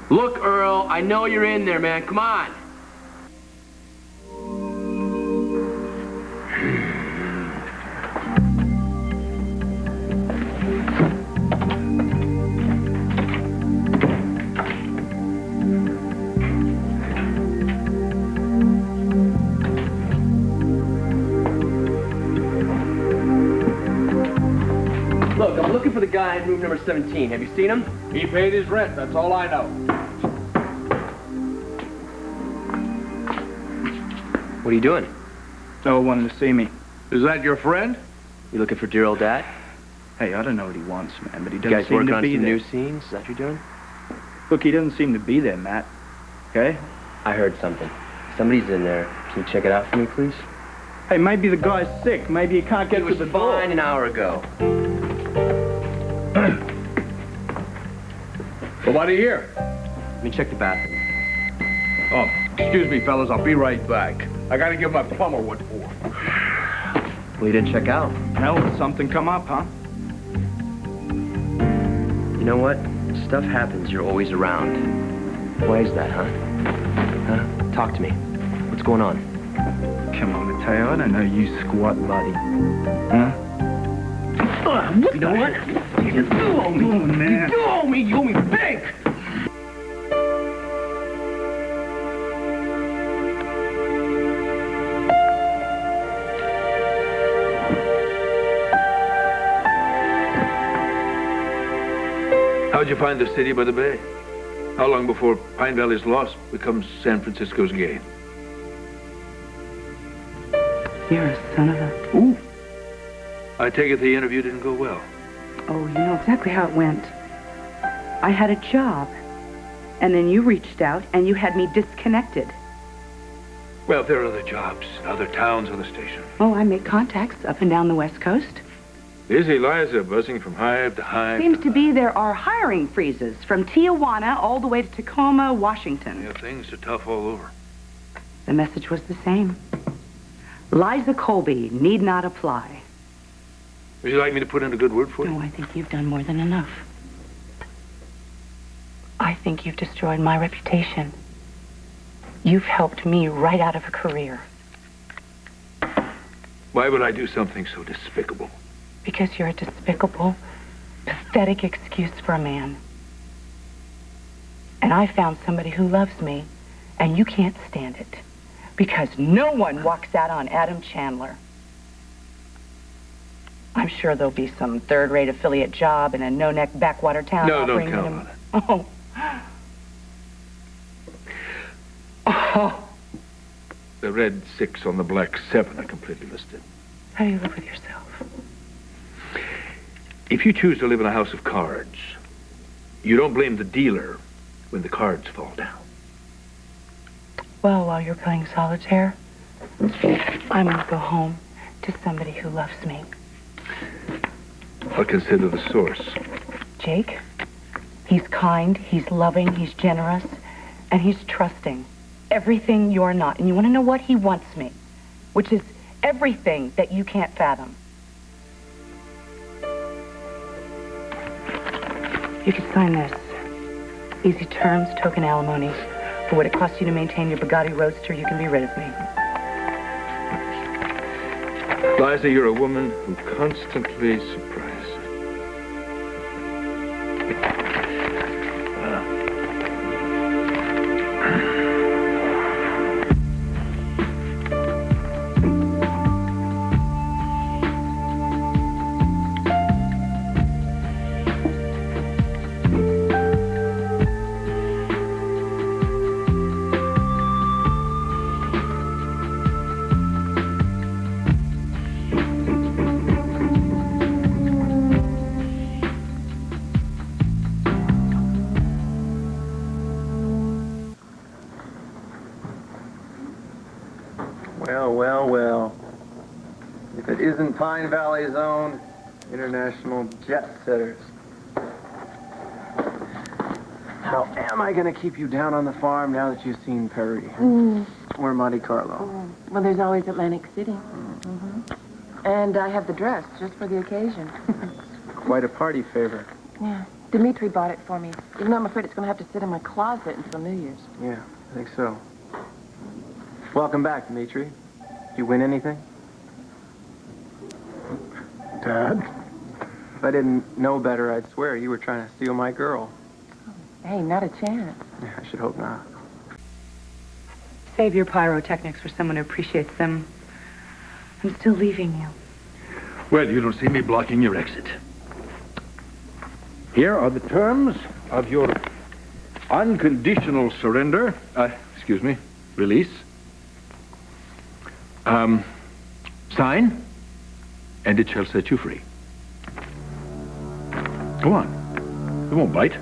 Look, Earl, I know you're in there, man. Come on. Look, I'm looking for the guy in room number 17. Have you seen him? He paid his rent, that's all I know. What are you doing? No one wanted to see me. Is that your friend? You looking for dear old Dad? Hey, I don't know what he wants, man, but he You doesn't guys seem working to on be some there. new scenes? Is that what you're doing? Look, he doesn't seem to be there, Matt. Okay? I heard something. Somebody's in there. Can you check it out for me, please? Hey, maybe the guy's sick. Maybe he can't get It to was the door. fine an hour ago. Well, why are you here? Let me check the bathroom. Oh, excuse me, fellas, I'll be right back. I gotta give my plumber what for. Well, you didn't check out. No, something come up, huh? You know what? Stuff happens, you're always around. Why is that, huh? Huh? Talk to me. What's going on? Come on, Mateo, I don't know you squat buddy. Huh? You know what? You do owe me. Come on, man. You do owe me. You owe me big. How'd you find the city by the bay? How long before Pine Valley's loss becomes San Francisco's gain? You're a son of a... Ooh. I take it the interview didn't go well. Oh, you know exactly how it went. I had a job, and then you reached out, and you had me disconnected. Well, there are other jobs, other towns, other stations. Oh, I made contacts up and down the West Coast. Busy Liza buzzing from hive to hive. Seems to be there are hiring freezes from Tijuana all the way to Tacoma, Washington. Yeah, things are tough all over. The message was the same. Liza Colby need not apply. Would you like me to put in a good word for you? No, I think you've done more than enough. I think you've destroyed my reputation. You've helped me right out of a career. Why would I do something so despicable? Because you're a despicable, pathetic excuse for a man. And I found somebody who loves me, and you can't stand it. Because no one walks out on Adam Chandler. I'm sure there'll be some third-rate affiliate job in a no-neck backwater town. No, don't offering count him... on it. Oh. Oh. The red 6 on the black 7 are completely listed. How do you live with yourself? If you choose to live in a house of cards, you don't blame the dealer when the cards fall down. Well, while you're playing solitaire, I'm going to go home to somebody who loves me. I'll consider the source. Jake, he's kind, he's loving, he's generous, and he's trusting. Everything you're not. And you want to know what? He wants me, which is everything that you can't fathom. You could sign this. Easy terms, token alimony. For what it costs you to maintain your Bugatti Roadster, you can be rid of me. Liza, you're a woman who constantly surprises. Well. If it isn't Pine Valley's own international jet setters. How am I going to keep you down on the farm now that you've seen Perry? Or Monte Carlo? Well, there's always Atlantic City. Mm-hmm. And I have the dress just for the occasion. Quite a party favor. Yeah. Dimitri bought it for me. Even though I'm afraid it's going to have to sit in my closet until New Year's. Yeah, I think so. Welcome back, Dimitri. Did you win anything? Dad? If I didn't know better, I'd swear you were trying to steal my girl. Hey, not a chance. Yeah, I should hope not. Save your pyrotechnics for someone who appreciates them. I'm still leaving you. Well, you don't see me blocking your exit. Here are the terms of your unconditional surrender. Release. Sign, and it shall set you free. Go on. It won't bite.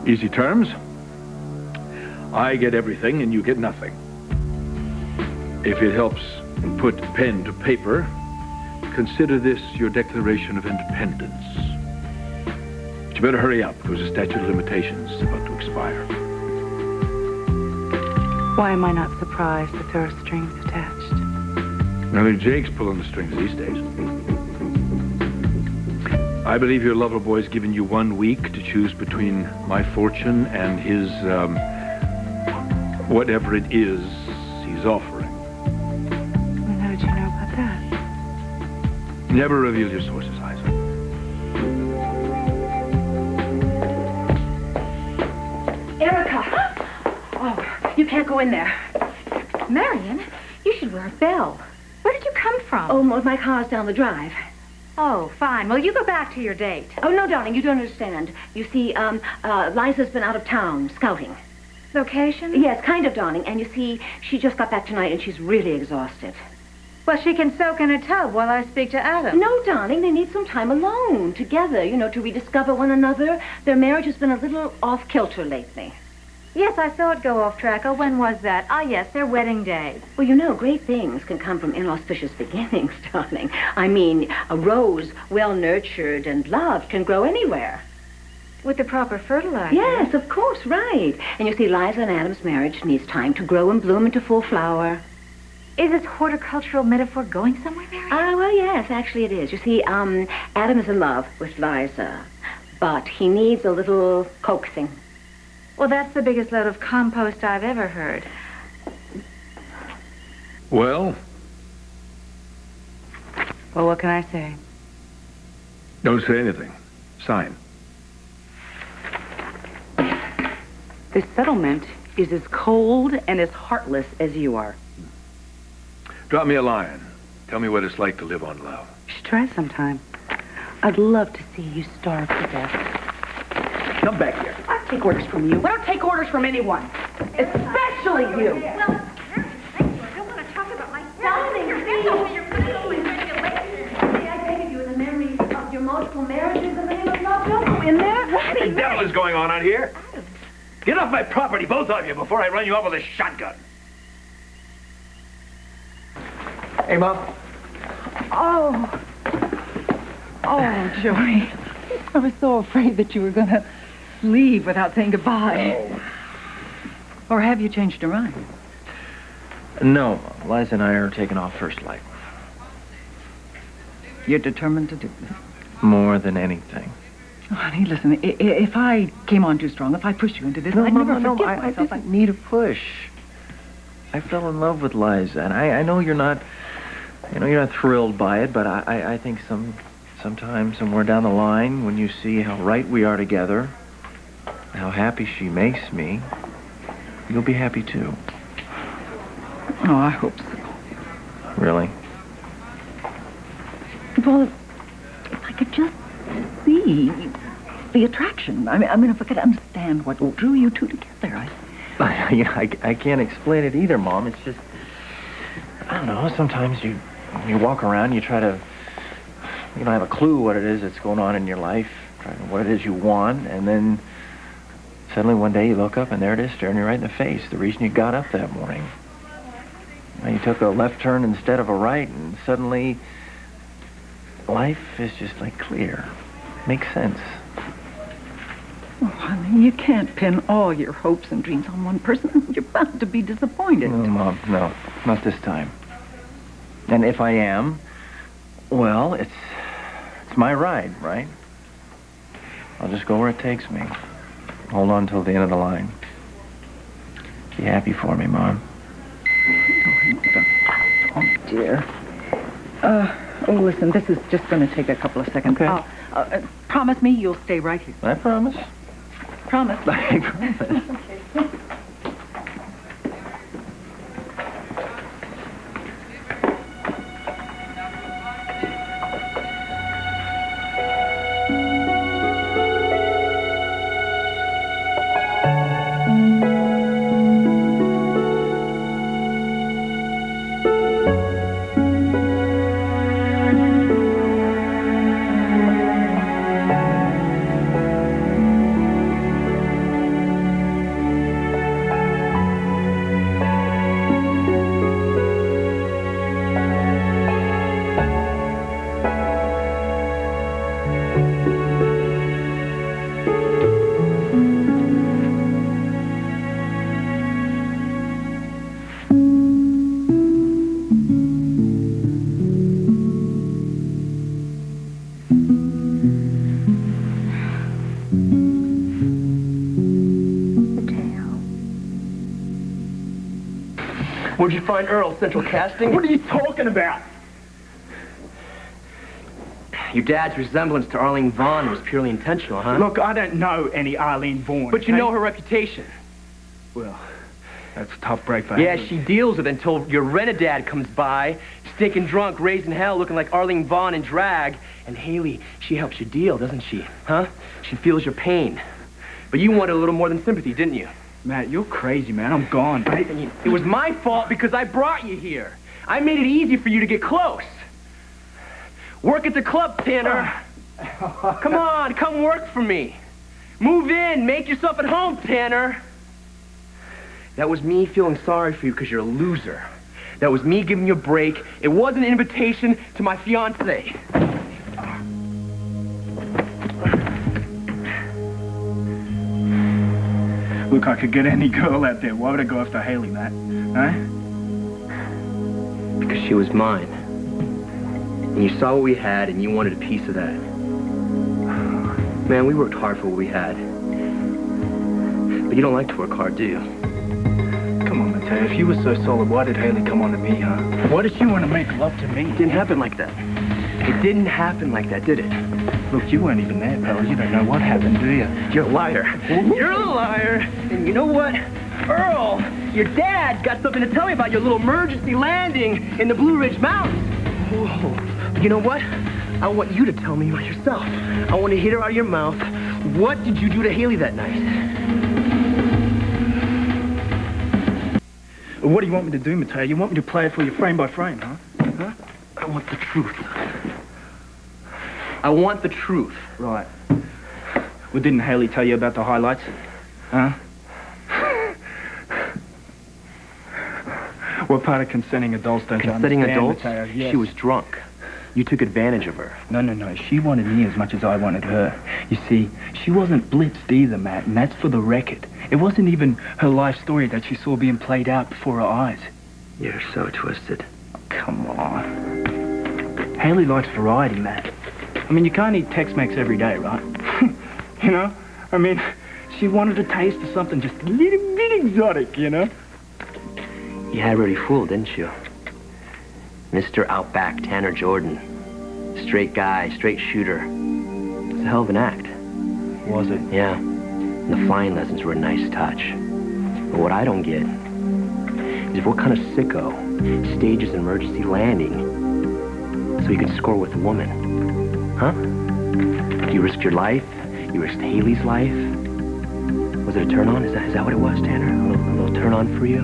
Easy terms. I get everything and you get nothing. If it helps put pen to paper, consider this your declaration of independence. But you better hurry up, because the statute of limitations is about to expire. Why am I not surprised that there are strings attached? Now, Jake's pulling the strings these days. I believe your lover boy's given you 1 week to choose between my fortune and his, whatever it is he's offering. Well, how did you know about that? Never reveal your sources, Liza. Erica! Oh, you can't go in there. Marian, you should wear a bell. Where did you come from? Oh, my car's down the drive. Oh, fine. Well, you go back to your date. Oh, no, darling, you don't understand. You see, Liza's been out of town scouting. Location? Yes, kind of, darling. And you see, she just got back tonight and she's really exhausted. Well, she can soak in a tub while I speak to Adam. No, darling, they need some time alone, together, to rediscover one another. Their marriage has been a little off-kilter lately. Yes, I saw it go off track. Oh, when was that? Ah, yes, their wedding day. Well, great things can come from inauspicious beginnings, darling. I mean, a rose well-nurtured and loved can grow anywhere. With the proper fertilizer. Yes, of course, right. And you see, Liza and Adam's marriage needs time to grow and bloom into full flower. Is this horticultural metaphor going somewhere, Marian? Well, yes, actually it is. You see, Adam is in love with Liza, but he needs a little coaxing. Well, that's the biggest load of compost I've ever heard. Well, Well, what can I say? don't say anything. Sign. This settlement is as cold and as heartless as you are. Drop me a line. Tell me what it's like to live on love. You should try sometime. I'd love to see you starve to death. Come back here. I take orders from you. I don't take orders from anyone. Especially you. Well, I don't want to talk about my darling. Your hands over your I take you in the memory of your multiple marriages in the name of love. Don't go in there. What the devil is going on out here? Get off my property, both of you, before I run you off with a shotgun. Hey, Mom. Oh. Oh, Joey. I was so afraid that you were going to leave without saying goodbye. Oh. Or have you changed your mind? No, Liza and I are taking off first light. You're determined to do this? More than anything. Oh, honey, listen, if I came on too strong, if I pushed you into this, I'd never forgive myself. I need a push. I fell in love with Liza, and I know you're not, you're not thrilled by it, but I think sometime, somewhere down the line, when you see how right we are together, how happy she makes me, you'll be happy too. Oh, I hope so. Really? Well, if I could just see the attraction. I mean, if I could understand what drew you two together, I can't explain it either, Mom. It's just, I don't know, sometimes you walk around, you try to, you don't have a clue what it is that's going on in your life, what it is you want, and then suddenly one day you look up and there it is staring you right in the face, the reason you got up that morning. And you took a left turn instead of a right, and suddenly life is just like clear. Makes sense. Oh, honey, you can't pin all your hopes and dreams on one person. You're bound to be disappointed. No, Mom, no, not this time. And if I am, well, it's my ride, right? I'll just go where it takes me. Hold on till the end of the line. Be happy for me, Mom. Oh, dear. Oh, listen, this is just going to take a couple of seconds. Okay. Promise me you'll stay right here. I promise. Promise. I promise. Where'd you find Earl? Central Casting? What are you talking about? Your dad's resemblance to Arlene Vaughn was purely intentional, huh? Look, I don't know any Arlene Vaughn. But you okay? know her reputation. Well, that's a tough break for Yeah, Haley. she deals with it until your rent-a-dad comes by, stinking drunk, raising hell, looking like Arlene Vaughn in drag. And Haley, she helps you deal, doesn't she? Huh? She feels your pain. But you wanted a little more than sympathy, didn't you? Matt, you're crazy, man. I'm gone. It was my fault because I brought you here. I made it easy for you to get close. Work at the club, Tanner. Come on, come work for me. Move in, make yourself at home, Tanner. That was me feeling sorry for you because you're a loser. That was me giving you a break. It wasn't an invitation to my fiancé. Look, I could get any girl out there. Why would I go after Haley, Matt? Huh? Because she was mine. And you saw what we had, and you wanted a piece of that. Man, we worked hard for what we had. But you don't like to work hard, do you? Come on, Mateo. If you were so solid, why did Haley come on to me, huh? Why did she want to make love to me? It didn't happen like that. It didn't happen like that, did it? Look, you weren't even there, pal. You don't know what happened, do you? You're a liar. You're a liar. And you know what? Earl, your dad got something to tell me about your little emergency landing in the Blue Ridge Mountains. Whoa. You know what? I want you to tell me about yourself. I want to hear it out of your mouth. What did you do to Haley that night? What do you want me to do, Mateo? You want me to play it for you frame by frame, huh? Huh? I want the truth. I want the truth. Right. Well, didn't Haley tell you about the highlights? Huh? What part of consenting adults don't you Consenting understand, adults? Mateo? Yes. She was drunk. You took advantage of her. No. She wanted me as much as I wanted her. You see, she wasn't blitzed either, Matt, and that's for the record. It wasn't even her life story that she saw being played out before her eyes. You're so twisted. Come on. Haley likes variety, Matt. I mean, you can't eat Tex-Mex every day, right? You know? I mean, she wanted a taste of something just a little bit exotic, you know? You had her already fooled, didn't you? Mr. Outback Tanner Jordan. Straight guy, straight shooter. It's a hell of an act. Was it? Yeah. And the flying lessons were a nice touch. But what I don't get is what kind of sicko stages an emergency landing so you can score with a woman. Huh? You risked your life? You risked Haley's life? Was it a turn-on? Is that what it was, Tanner? A little turn-on for you?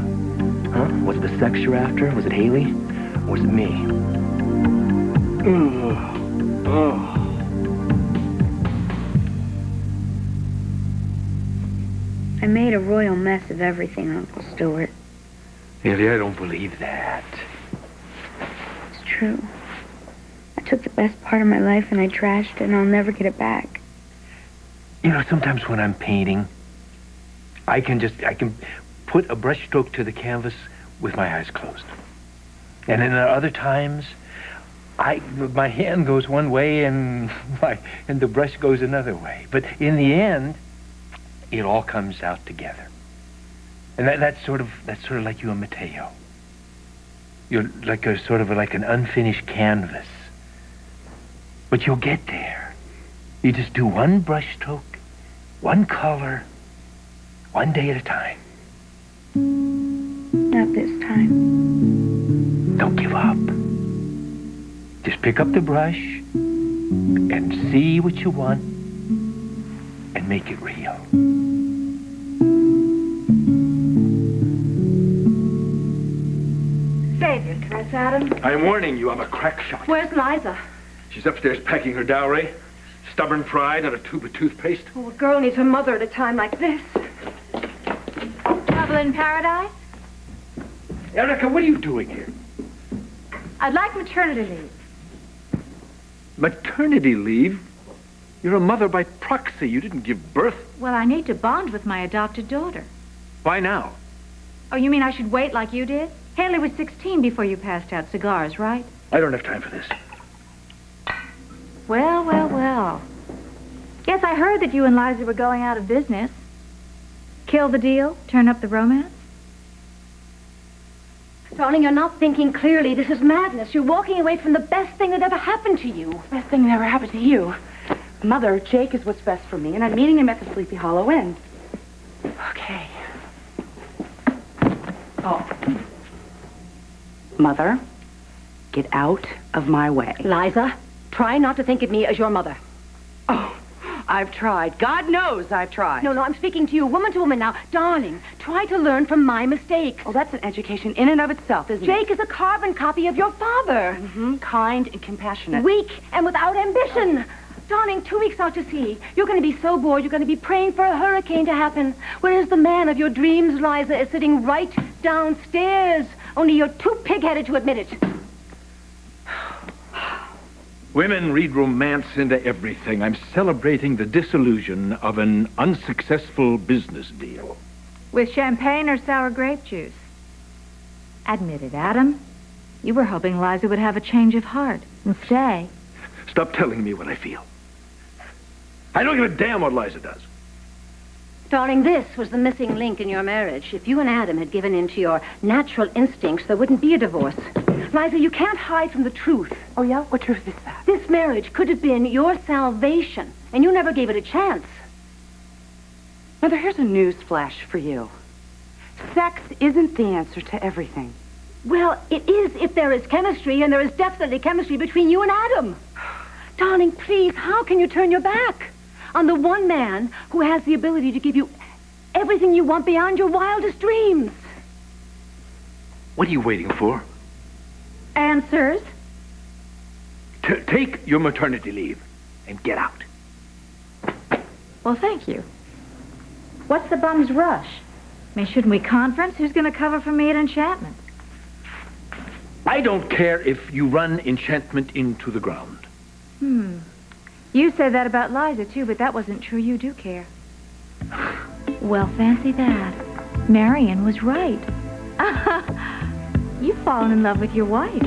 Huh? Was it the sex you're after? Was it Haley? Or was it me? I made a royal mess of everything, Uncle Stuart. Haley, I don't believe that. It's true. I took the best part of my life and I trashed it, and I'll never get it back. You know, sometimes when I'm painting, I can put a brushstroke to the canvas with my eyes closed. And then there are other times my hand goes one way and the brush goes another way. But in the end, it all comes out together. And that's sort of like you and Mateo. You're like like an unfinished canvas. But you'll get there. You just do one brush stroke, one color, one day at a time. Not this time. Don't give up. Just pick up the brush and see what you want and make it real. Save your dress, Adam. I'm warning you, I'm a crack shot. Where's Liza? She's upstairs packing her dowry. Stubborn pride and a tube of toothpaste. Oh, a girl needs her mother at a time like this. Trouble in paradise? Erica, what are you doing here? I'd like maternity leave. Maternity leave? You're a mother by proxy. You didn't give birth. Well, I need to bond with my adopted daughter. Why now? Oh, you mean I should wait like you did? Haley was 16 before you passed out cigars, right? I don't have time for this. Well, well, well. Yes, I heard that you and Liza were going out of business. Kill the deal? Turn up the romance? Darling, you're not thinking clearly. This is madness. You're walking away from the best thing that ever happened to you. Best thing that ever happened to you. Mother, Jake is what's best for me, and I'm meeting him at the Sleepy Hollow Inn. Okay. Oh. Mother, get out of my way. Liza, try not to think of me as your mother. Oh, I've tried. God knows I've tried. No, I'm speaking to you, woman to woman now. Darling, try to learn from my mistakes. Oh, that's an education in and of itself, isn't it? Jake is a carbon copy of your father. Mm-hmm. Kind and compassionate. Weak and without ambition. Darling, 2 weeks out to sea. You're going to be so bored, you're going to be praying for a hurricane to happen. Whereas the man of your dreams, Liza, is sitting right downstairs. Only you're too pig-headed to admit it. Women read romance into everything. I'm celebrating the disillusion of an unsuccessful business deal. With champagne or sour grape juice? Admit it, Adam. You were hoping Liza would have a change of heart and stay. Stop telling me what I feel. I don't give a damn what Liza does. Darling, this was the missing link in your marriage. If you and Adam had given in to your natural instincts, there wouldn't be a divorce. Liza, you can't hide from the truth. Oh, yeah? What truth is that? This marriage could have been your salvation, and you never gave it a chance. Mother, here's a news flash for you. Sex isn't the answer to everything. Well, it is if there is chemistry, and there is definitely chemistry between you and Adam. Darling, please, how can you turn your back on the one man who has the ability to give you everything you want beyond your wildest dreams? What are you waiting for? Answers? Take your maternity leave and get out. Well, thank you. What's the bum's rush? I mean, shouldn't we conference? Who's going to cover for me at Enchantment? I don't care if you run Enchantment into the ground. You said that about Liza, too, but that wasn't true. You do care. Well, fancy that. Marian was right. You've fallen in love with your wife.